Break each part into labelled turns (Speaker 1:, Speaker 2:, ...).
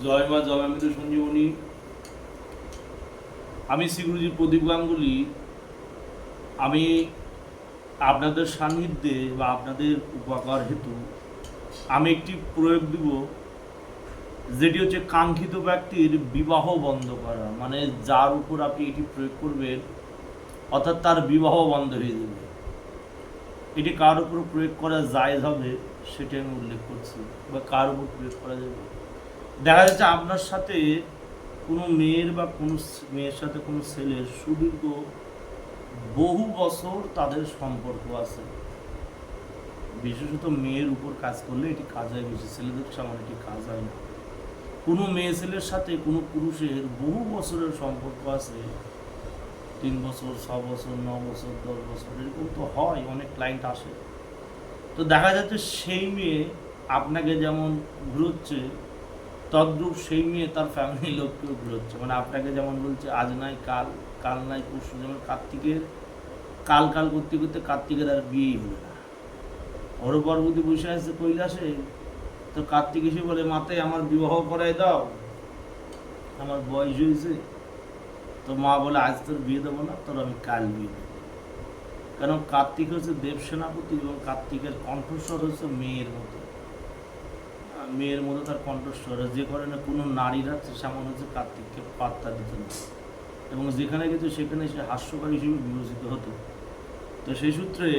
Speaker 1: জয় মা জয়ামৃত সঞ্জীবনী। আমি শ্রী গুরুজি প্রদীপ গাঙ্গুলি। আমি আপনাদের সান্নিধ্যে বা আপনাদের উপকার হেতু আমি একটি প্রয়োগ দিব, যেটি হচ্ছে কাঙ্ক্ষিত ব্যক্তির বিবাহ বন্ধ করা। মানে যার উপর আপনি এটি প্রয়োগ করবেন, অর্থাৎ তার বিবাহ বন্ধ হয়ে যাবে। এটি কার উপর প্রয়োগ করা জায়েজ হবে সেটি আমি উল্লেখ করছি, বা কার উপর প্রয়োগ করা যাবে। দেখা যাচ্ছে আপনার সাথে কোনো মেয়ের বা কোনো মেয়ের সাথে কোনো ছেলের সুদীর্ঘ বহু বছর তাদের সম্পর্ক আছে। বিশেষত মেয়ের উপর কাজ করলে এটি কাজ হয় বেশি, ছেলেদের সামনে এটি কাজ হয় না। কোনো মেয়ে ছেলের সাথে কোনো পুরুষের বহু বছরের সম্পর্ক আছে, 3 বছর, 6 বছর, 9 বছর, 10 বছর, এরকম তো হয়, অনেক ক্লায়েন্ট আসে। তো দেখা যাচ্ছে সেই মেয়ে আপনাকে যেমন ঘুরোচ্ছে, তদ্রূপ সেই মেয়ে তার ফ্যামিলির লোককেও ঘুরোচ্ছে। মানে আপনাকে যেমন বলছে আজ নাই কাল, কাল নাই পরশু। যেমন কার্তিকের কাল কাল করতে করতে কার্তিকের আর বিয়েই হলো না। ওর পর্বতী বসে আসছে কৈলাসে, তো কার্তিক এসে বলে মাতাই আমার বিবাহ করাই দাও, আমার বয়স হয়েছে। তো মা বলে আজ তোর বিয়ে দেবো না, তোর আমি কাল বিয়ে দেবো। কারণ কার্তিক হচ্ছে দেব সেনাপতি এবং কার্তিকের কণ্ঠস্বর হচ্ছে মেয়ের মতো। মেয়ের মতো তার কণ্ঠস্বর, যে কারণে কোনো নারীরা সেমন হচ্ছে কার্তিককে পাত্তা দিত না, এবং যেখানে গেছে সেখানে সে হাস্যকর হিসেবে বিবেচিত হতো। তো সেই সূত্রে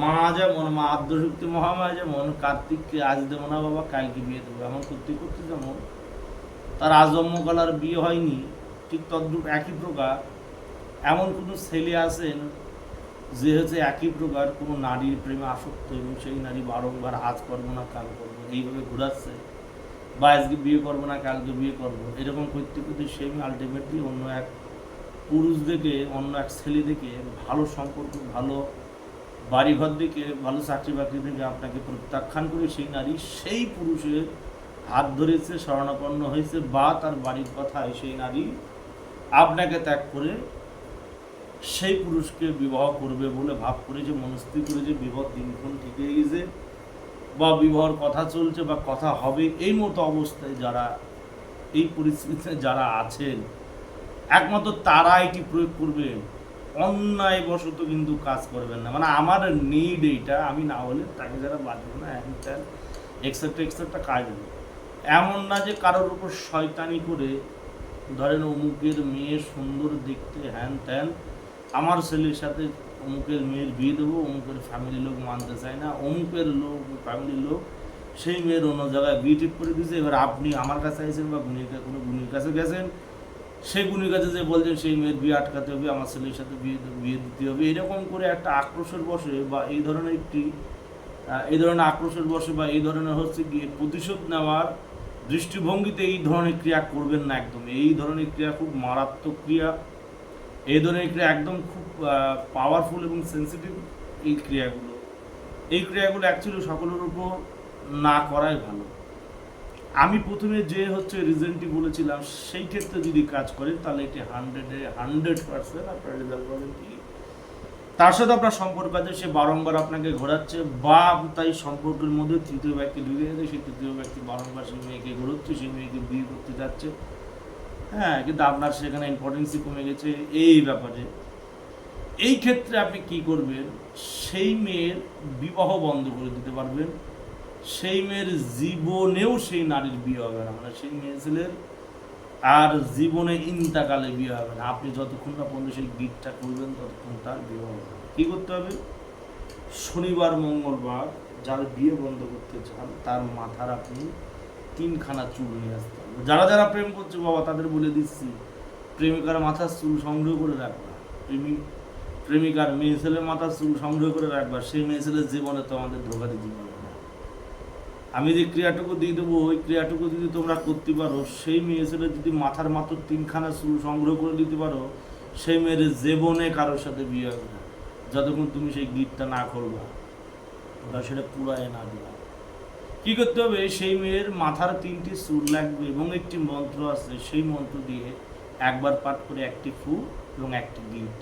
Speaker 1: মা যেমন, মা আদ্যশক্তি মহামায়া যেমন কার্তিককে আজ দেবো না বাবা কালকে বিয়ে দেবো এমন করতে করতে যেমন তার আজন্মকাল আর বিয়ে হয়নি, ঠিক তদ্রূপ একই প্রকার এমন কোনো ছেলে আছেন যে হচ্ছে একই প্রকার কোনো নারীর প্রেমে আসক্ত, এবং সেই নারী বারংবার আজ করবো না কাল করবো এইভাবে ঘুরাচ্ছে, বা আজকে বিয়ে করবো না কালকে বিয়ে করবো, এরকম করতে করতে সেই আলটিমেটলি অন্য এক পুরুষ দেখে, অন্য এক ছেলে দেখে, ভালো সম্পর্ক, ভালো বাড়িঘর দেখে, ভালো চাকরি বাকরি দেখে আপনাকে প্রত্যাখ্যান করে সেই নারী সেই পুরুষের হাত ধরেছে, শরণাপন্ন হয়েছে, বা তার বাড়ির কথায় সেই নারী আপনাকে ত্যাগ করে সেই পুরুষকে বিবাহ করবে বলে ভাব করেছে, মনস্থির করেছে, বিবাহ দিনক্ষণ ঠিক হয়ে গেছে, বা বিবাহর কথা চলছে বা কথা হবে। এই মতো অবস্থায় যারা, এই পরিস্থিতিতে যারা আছেন, একমাত্র তারা এটি প্রয়োগ করবে, অন্যায় বশত কিন্তু কাজ করবেন না। মানে আমার নিড এইটা, আমি না হলে তাকে যারা বাঁচবে না, এক্সেট্রা এক্সেট্রা কাজ হবে। এমন না যে কারোর উপর শয়তানি করে, ধরেন অমুকের মেয়ে সুন্দর দেখতে, হ্যান ত্যান, আমার ছেলের সাথে অমুকের মেয়ের বিয়ে দেবো, অমুকের ফ্যামিলির লোক মানতে চায় না, অমুকের লোক ফ্যামিলির লোক সেই মেয়ের অন্য জায়গায় বিয়ে ঠিক করে দিয়েছে। এবার আপনি আমার কাছে আইছেন বা কোনো গুণীর কাছে গেছেন, সেই গুণীর কাছে যে বলছেন সেই মেয়ের বিয়ে আটকাতে হবে, আমার ছেলের সাথে বিয়ে দিতে হবে, এরকম করে একটা আক্রোশের বসে, বা এই ধরনের আক্রোশের বসে, বা এই ধরনের হচ্ছে গিয়ে প্রতিশোধ নেওয়ার দৃষ্টিভঙ্গিতে এই ধরনের ক্রিয়া করবেন না একদম। এই ধরনের ক্রিয়া খুব মারাত্মক ক্রিয়া, এই ধরনের ক্রিয়া একদম খুব পাওয়ারফুল এবং সেন্সিটিভ। এই ক্রিয়াগুলো অ্যাকচুয়ালি সকলের উপর না করাই ভালো। আমি প্রথমে যে হচ্ছে রিজনটি বলেছিলাম, সেই ক্ষেত্রে যদি কাজ করেন তাহলে এটি 100% আপনার রেজাল্ট পাবেন। কি তার সাথে আপনার সম্পর্ক আছে, সে বারংবার আপনাকে ঘোরাচ্ছে, বা তাই সম্পর্কের মধ্যে তৃতীয় ব্যক্তি ঢুকে গেছে, সেই তৃতীয় ব্যক্তি বারংবার সেই মেয়েকে ঘোরাচ্ছে, সেই মেয়েকে বিয়ে করতে যাচ্ছে। হ্যাঁ, কিন্তু আপনার সেখানে ইম্পর্টেন্সই কমে গেছে এই ব্যাপারে। এই ক্ষেত্রে আপনি কি করবেন, সেই মেয়ের বিবাহ বন্ধ করে দিতে পারবেন। সেই মেয়ের জীবনেও সেই নারীর বিয়ে হবে না, মানে সেই মেয়ে ছেলের আর জীবনে ইন্তাকালে বিয়ে হবে না। আপনি যতক্ষণ না পর্যন্ত সেই গিটটা করবেন ততক্ষণ তার বিয়ে হবে না। কী করতে হবে, শনিবার মঙ্গলবার যার বিয়ে বন্ধ করতে চান তার মাথার আপনি 3খানা চুল নিয়ে আসতে হবে। যারা যারা প্রেম করছে বাবা তাদের বলে দিচ্ছি, প্রেমিকার মাথার চুল সংগ্রহ করে রাখবা, প্রেমিকার মেয়ে ছেলের মাথার চুল সংগ্রহ করে রাখবা। সেই মেয়ে ছেলের জীবনে তো আমাদের ধোকা দিতে পারবে না। আমি যে ক্রিয়াটুকু দিয়ে দেবো, ওই ক্রিয়াটুকু যদি তোমরা করতে পারো, সেই মেয়ে ছেলে যদি মাথার মাত্র 3খানা চুল সংগ্রহ করে দিতে পারো, সেই মেয়ের জীবনে কারোর সাথে বিয়ে হবে না, যতক্ষণ তুমি সেই গিটটা না করবা বা সেটা পুরায় না দিবা। কী করতে হবে, সেই মেয়ের মাথার 3টি চুল লাগবে, এবং একটি মন্ত্র আছে, সেই মন্ত্র দিয়ে একবার পাঠ করে একটি ফু এবং একটি গিট,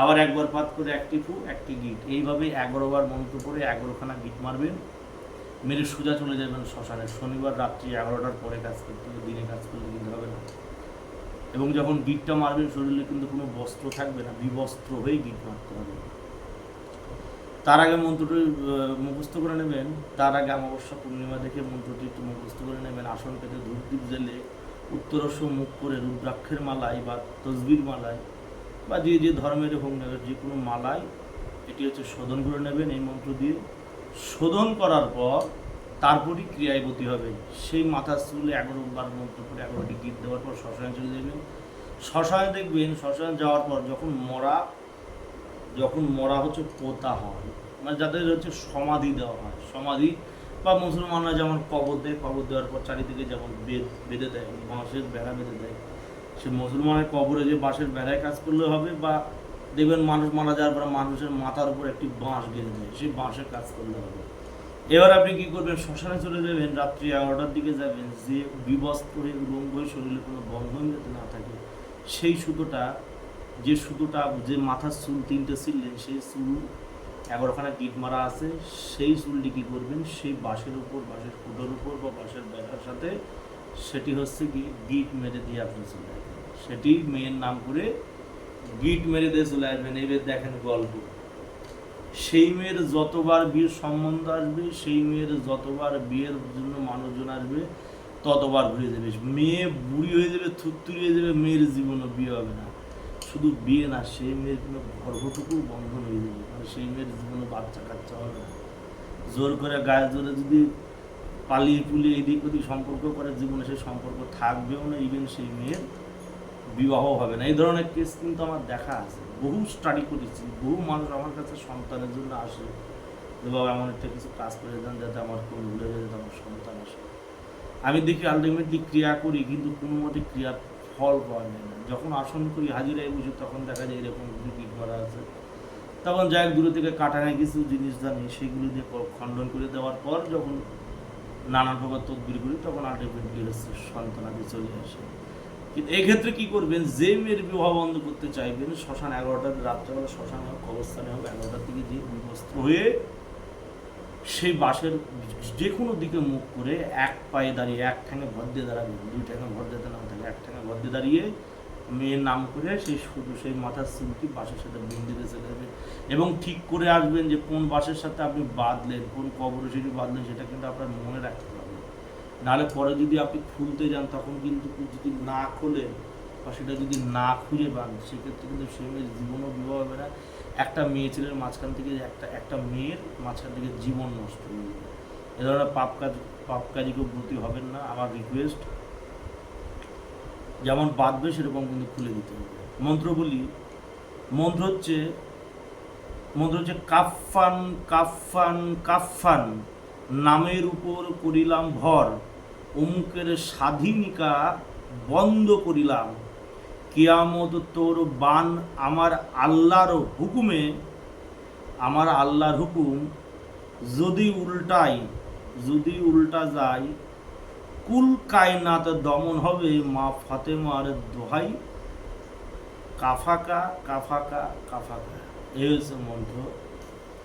Speaker 1: আবার একবার পাঠ করে একটি ফু একটি গিট, এইভাবে 11বার মন্ত্র করে 11খানা গিট মারবেন। মেরে সোজা চলে যাবেন শ্মশানে। শনিবার রাত্রি 11টার পরে কাজ করতে হবে, দিনে কাজ করলে কিন্তু হবে না। এবং যখন গিটটা মারবেন শরীরে কিন্তু কোনো বস্ত্র থাকবে না, বিবস্ত্র হয়েই গিট মারতে হবে। তার আগে মন্ত্রটি মুখস্থ করে নেবেন। তার আগে অমাবস্যা পূর্ণিমা দেখে মন্ত্রটি একটু মুখস্থ করে নেবেন। আসন পেতে ধূপ দ্বীপ জেলে উত্তরস্ব মুখ করে রুদ্রাক্ষের মালায় বা তসবির মালায় বা যে ধর্মের হোক না যে কোনো মালায় এটি হচ্ছে শোধন করে নেবেন। এই মন্ত্র দিয়ে শোধন করার পর তারপরই ক্রিয়ায় গতি হবে। সেই মাথার চুলে 11 বার মন্ত্র করে 11টি গীত দেওয়ার পর শ্মশানে চলে যাবেন। শ্মশানে দেখবেন, শ্মশানে যাওয়ার পর যখন মরা হচ্ছে পোতা হয়, মানে যাদের হচ্ছে সমাধি দেওয়া হয়, সমাধি বা মুসলমানরা যেমন কবর দেয়, কবর দেওয়ার পর চারিদিকে যেমন বেঁধে দেয়, বাঁশের বেড়া বেঁধে দেয়, সে মুসলমানের কবরে যে বাঁশের বেড়ায় কাজ করলে হবে। বা দেখবেন মানুষ মারা যাওয়ার পর মানুষের মাথার উপর একটি বাঁশ গেঁথে দেয়, সেই বাঁশের কাজ করলে হবে। এবার আপনি কি করবেন, শ্মশানে চলে যাবেন, রাত্রি 11টার দিকে যাবেন। যে বিবস্ত্র হয়ে উলঙ্গ হয়ে শরীরে কোনো বন্ধন যাতে না থাকে, সেই সুতোটা যে মাথার চুল 3টে ছিললেন, সেই চুল 11খানা গিট মারা আছে, সেই চুলটি কী করবেন, সেই বাঁশের উপর, বাঁশের ফুটোর উপর বা বাঁশের বেড়ার সাথে সেটি হচ্ছে গিট মেরে দিয়ে আপনি চলে আসবেন। সেটি মেয়ের নাম করে গিট মেরে দিয়ে চলে আসবেন। এবার দেখেন গল্প, সেই মেয়ের যতবার বিয়ের সম্বন্ধ আসবে, সেই মেয়ের যতবার বিয়ের জন্য মানুষজন আসবে, ততবার ঘুরে যাবে। মেয়ে বুড়ি হয়ে যাবে, থুত্তুরি হয়ে যাবে, মেয়ের জীবনও বিয়ে হবে না। শুধু বিয়ে না, সেই মেয়ের কোনো গর্ভটুকু বন্ধন হয়ে যাবে, মানে সেই মেয়ের জীবনে বাচ্চা কাচ্চা হবে না। জোর করে গায়ে জোরে যদি পালিয়ে পুলিয়ে এদিক ওদিক সম্পর্ক করে, জীবনে সেই সম্পর্ক থাকবেও না, ইভেন সেই মেয়ের বিবাহ হবে না। এই ধরনের কেস কিন্তু আমার দেখা আছে, বহু স্টাডি করেছি। বহু মানুষ আমার কাছে সন্তানের জন্য আসে যে বাবা এমন একটা কিছু কাজ করে দেন যাতে আমার কোন ভুলে যায়, যাতে আমার সন্তান আসে। আমি দেখি আলটিমেটলি ক্রিয়া করি, কিন্তু কোনো মতে ক্রিয়ার ফল পাওয়া যায় না। যখন আসন করি, হাজিরায় বুঝি, তখন দেখা যায় এরকম গিট করা আছে। তখন যাই দূরে থেকে কাটায় কিছু জিনিস জানি, সেগুলো দিয়ে খণ্ডন করে দেওয়ার পর যখন নানান প্রকার তদবির করি, তখন আলটিমেটলি হচ্ছে সন্তানাদি চলে আসে। কিন্তু এক্ষেত্রে কী করবেন, যে মেয়ের বিবাহ বন্ধ করতে চাইবেন, শ্মশান 11টার রাত্রেবেলা শ্মশানে হোক, কবরস্থানে হোক, 11টার দিকে যে বিবস্ত্র হয়ে সেই বাঁশের যে কোনো দিকে মুখ করে এক পায়ে দাঁড়িয়ে, এক ঠ্যাঙে ভর দিয়ে দাঁড়াবেন, 2 ঠ্যাঙে ভর দিতে না থাকে, এক ঠ্যাঙে ভর দিয়ে দাঁড়িয়ে মেয়ের নাম করে সেই মাথার চুলটি বাঁশের সাথে বিন্দিতে চলে যাবে। এবং ঠিক করে আসবেন যে কোন বাঁশের সাথে আপনি বাঁধলেন, কোন কবরে সেটি বাঁধলেন, সেটা কিন্তু আপনার মনে রাখতে হবে। নাহলে পরে যদি আপনি খুলতে যান, তখন কিন্তু যদি না খোলেন বা সেটা যদি না খুঁজে পান, সেক্ষেত্রে কিন্তু সে মেয়ের জীবনও বিবাহ হবে না। একটা মেয়ে ছেলের মাঝখান থেকে একটা মেয়ের মাঝখান থেকে জীবন নষ্ট হয়ে যাবে। এ ধরনের পাপ কাজে কেউ ব্রতী হবেন না। আমার রিকোয়েস্ট, যেমন বাঁধবে সেরকম কিন্তু খুলে দিতে হবে। মন্ত্র বলি, মন্ত্র হচ্ছে কাফফান কাফফান কাফফান, নামের উপর করিলাম ভর, অমুকের স্বাধীনিকা বন্ধ করিলাম, কিয়ামত তোর বান আমার আল্লাহর হুকুমে, আমার আল্লাহর হুকুম যদি উল্টা যায়, কুল কায়নাত দমন হবে, মা ফাতেমার দোহাই কাফাকা কাফাকা কাফাকা। এই হচ্ছে মন্ত্র।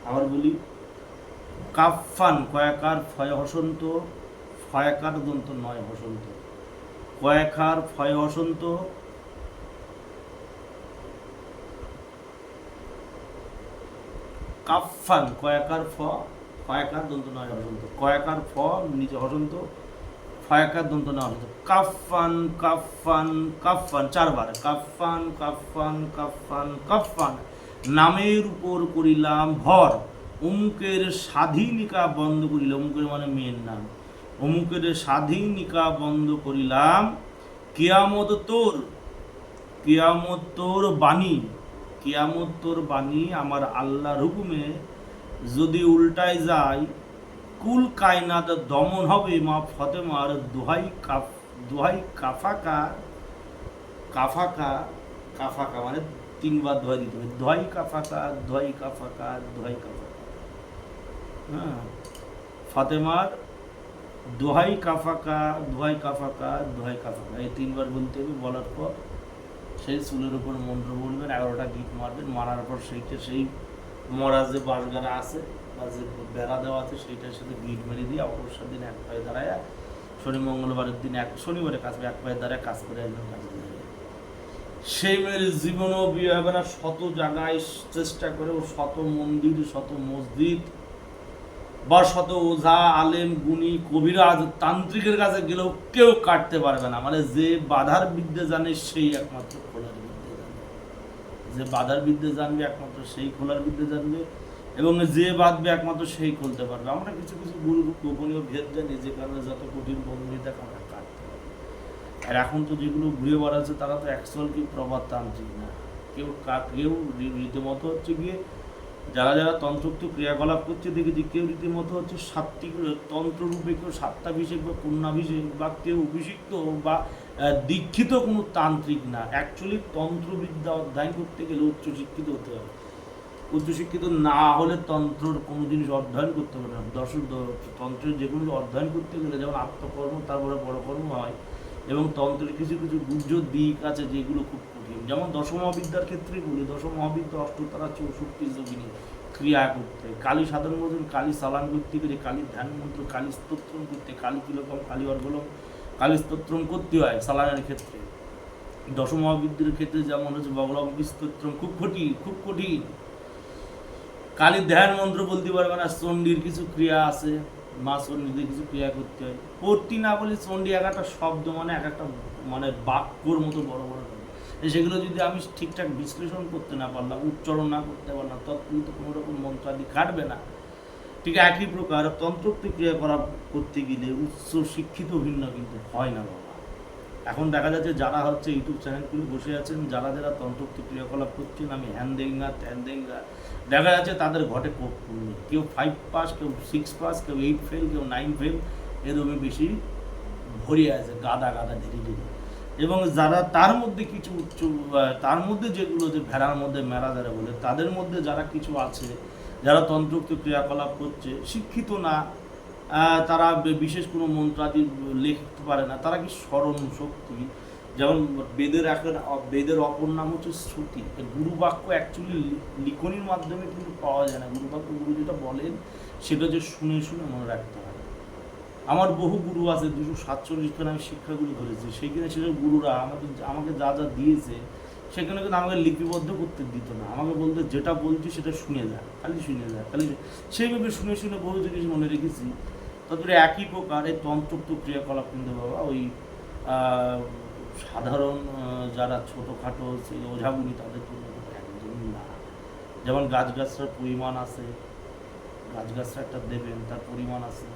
Speaker 1: আবার বলি, কাফফান কয়াকার ফয় হসন্ত, ফয়াকার দন্ত নয় হসন্ত, কয়াকার ফয় হসন্ত, কাফফান কয়াকার ফয়াকার দন্ত নয় হসন্ত, কয়াকার ফ নিচে হসন্ত, ফয়াকার দন্ত নয় হসন্ত, কাফফান কাফফান কাফফান 4 বার, কাফফান কাফফান কাফফান কাফফান, নামের উপর করিলাম ভর, অমুকের স্বাধীনিকা বন্ধ করিলাম, অমুকের মানে মেয়ের নাম, অমুকের স্বাধীনিকা বন্ধ করিলাম, কিয়ামত তোর বাণী আমার আল্লাহর হুকুমে যদি উল্টায় যায়, কুল কায়নাত দমন হবে, মা ফাতেমার দোহাই কাফাকা কাফাকা কাফাকা, মানে 3 বার দোহাই দিতে হবে, দোহাই কাফাকা দোহাই কাফাকা দোহাই কাফাকা। হ্যাঁ, ফাতেমার দোহাই কাফাকা দোহাই কাফাকা দোহাই কাফাকা, এই 3 বার বলতে হবে। বলার পর সেই চুলের উপর মন্ত্র বলবেন, 11টা গিট মারবেন। মারার পর সেই মরা যে বাঁশগাড়া আছে বা যে বেড়া দেওয়া আছে সেইটার সাথে গিট মেরে দিয়ে অবসর দিন এক পায়ে দাঁড়ায়, শনি মঙ্গলবারের দিন শনিবারে কাজ করে এক পায়ে দাঁড়ায় কাজ করে একজন কাজে যায়। সেই মেয়ের জীবনও বিয়ে হবে না। শত জায়গায় চেষ্টা করে, ও শত মন্দির, শত মসজিদ বা শত ওঝা, আলেম, গুণী, কবিরাজ, তান্ত্রিকের কাছে গেলেও কেউ কাটতে পারবে না। মানে যে বাধার বিদ্যে জানে সেই একমাত্র খোলার বিদ্যে জানবে, যে বাধার বিদ্যে জানবে একমাত্র সেই খোলার বিদ্যে জানবে, এবং যে বাঁধবে একমাত্র সেই খুলতে পারবে। আমরা কিছু কিছু গুরু গোপনীয় ভেদ জানি, যে কারণে যত কঠিন বন্ধু দেখ আমরা কাটতে পারি। আর এখন তো যেগুলো ঘুরে বেড়াচ্ছে তারা তো অ্যাকচুয়াল কেউ প্রবাদ তান্ত্রিক না, কেউ রীতিমতো হচ্ছে গিয়ে যারা যারা তন্ত্রোক্ত ক্রিয়াকলাপ করছে দেখেছি, কেউ রীতিমতো হচ্ছে সাত্বিক তন্ত্ররূপে, কেউ সাত্তাভিষেক বা পুণ্যাভিষেক, বা কেউ অভিষিক্ত বা দীক্ষিত কোনো তান্ত্রিক না। অ্যাকচুয়ালি তন্ত্রবিদ্যা অধ্যয়ন করতে গেলে উচ্চশিক্ষিত হতে হবে। উচ্চশিক্ষিত না হলে তন্ত্রর কোনো জিনিস অধ্যয়ন করতে পারে না। তন্ত্রের যে কোনো অধ্যয়ন করতে গেলে যেমন আত্মকর্ম, তারপরে বড় কর্ম হয়, এবং তন্ত্রের কিছু কিছু গুহ্য দিক আছে যেগুলো খুব কঠিন। যেমন দশমহাবিদ্যার ক্ষেত্রে বলি, দশমহাবিদ্যা অষ্টতারা 64 যোগিনী ক্রিয়া করতে, কালী সাধন বোঝেন, কালী চালান করতে গেলে, কালীর ধ্যান মন্ত্র, কালী স্তোত্রম করতে, কালী তিলকম, কালী অর্গলম, কালী স্তোত্রম করতে হয় চালানের ক্ষেত্রে। দশমহাবিদ্যার ক্ষেত্রে যেমন হচ্ছে বগলমুখী স্তোত্রম খুব কঠিন, খুব কঠিন। কালীর ধ্যান মন্ত্র বলতে পারবে না। চণ্ডীর কিছু ক্রিয়া আছে, মা চণ্ডীদের কিছু ক্রিয়া করতে হয়। করতে না বলি, চণ্ডী এক একটা শব্দ মানে এক একটা মানে বাক্যর মতো বড় বড়, সেগুলো যদি আমি ঠিকঠাক বিশ্লেষণ করতে না পারলাম, উচ্চারণ না করতে পারলাম, তৎক্ষণ তো কোনো রকম মন্ত্রাদি কাটবে না। ঠিক একই প্রকার তন্ত্রোক্ত ক্রিয়াকলাপ করতে গেলে উচ্চ শিক্ষিত ভিন্ন কিন্তু হয় না বাবা। এখন দেখা যাচ্ছে যারা হচ্ছে ইউটিউব চ্যানেলগুলো বসে আছেন, যারা যারা তন্ত্রোক্ত ক্রিয়াকলাপ করছেন, আমি হ্যান দেঙ্গা ত্যান দেঙ্গা, দেখা যাচ্ছে তাদের ঘটে পূর্ণ। কেউ 5 পাস, কেউ 6 পাস, কেউ 8 ফেল, কেউ 9 ফেল, এরকমই বেশি ভরিয়ে আছে গাদা গাদা ধীরে ধীরে। এবং যারা তার মধ্যে কিছু উচ্চ, তার মধ্যে যেগুলো যে ভেড়ার মধ্যে মেরা যারা বলে, তাদের মধ্যে যারা কিছু আছে, যারা তন্ত্রোক্ত ক্রিয়াকলাপ করছে, শিক্ষিত না, তারা বিশেষ কোনো মন্ত্রাদি লিখতে পারে না, তারা কি স্মরণ শক্তি, যেমন বেদের অপর নাম হচ্ছে শ্রুতি। গুরু বাক্য অ্যাকচুয়ালি লিখনির মাধ্যমে কিন্তু পাওয়া যায় না। গুরু বাক্য গুরু যেটা বলেন সেটা যে শুনে শুনে মনে রাখতে হয়। আমার বহু গুরু আছে, 247 খানে আমি শিক্ষাগুলো ধরেছি, সেইখানে সেসব গুরুরা আমাকে যা যা দিয়েছে সেখানে কিন্তু আমাকে লিপিবদ্ধ করতে দিত না। আমাকে বলতে যেটা বলছি সেটা শুনে যায়, খালি শুনে যায়, খালি সেইভাবে শুনে শুনে বহু জিনিস মনে রেখেছি। তারপরে একই প্রকার এই তন্ত্রোক্ত ক্রিয়াকলাপ কিন্তু বাবা ওই সাধারণ যারা ছোটোখাটো সেই ওঝাগুলি তাদের জন্য একদমই না। যেমন গাছগাছটার পরিমাণ আছে, গাছগাছটা একটা দেবেন, তার পরিমাণ আছে,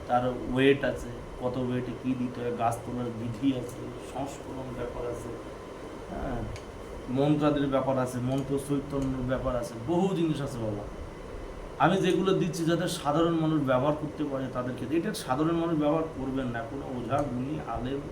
Speaker 1: তার ওয়েট আছে, কত ওয়েটে কী দিতে হয়, গাছ তোলার বিধি আছে, সংস্করণ ব্যাপার আছে, হ্যাঁ, মন্ত্রাদের ব্যাপার আছে, মন্ত্র চৈতন্যের ব্যাপার আছে, বহু জিনিস আছে বাবা। আমি যেগুলো দিচ্ছি যাতে সাধারণ মানুষ ব্যবহার করতে পারে তাদেরকে, এটা সাধারণ মানুষ ব্যবহার করবেন না। কোনো ওঝা, গুণী, আলেম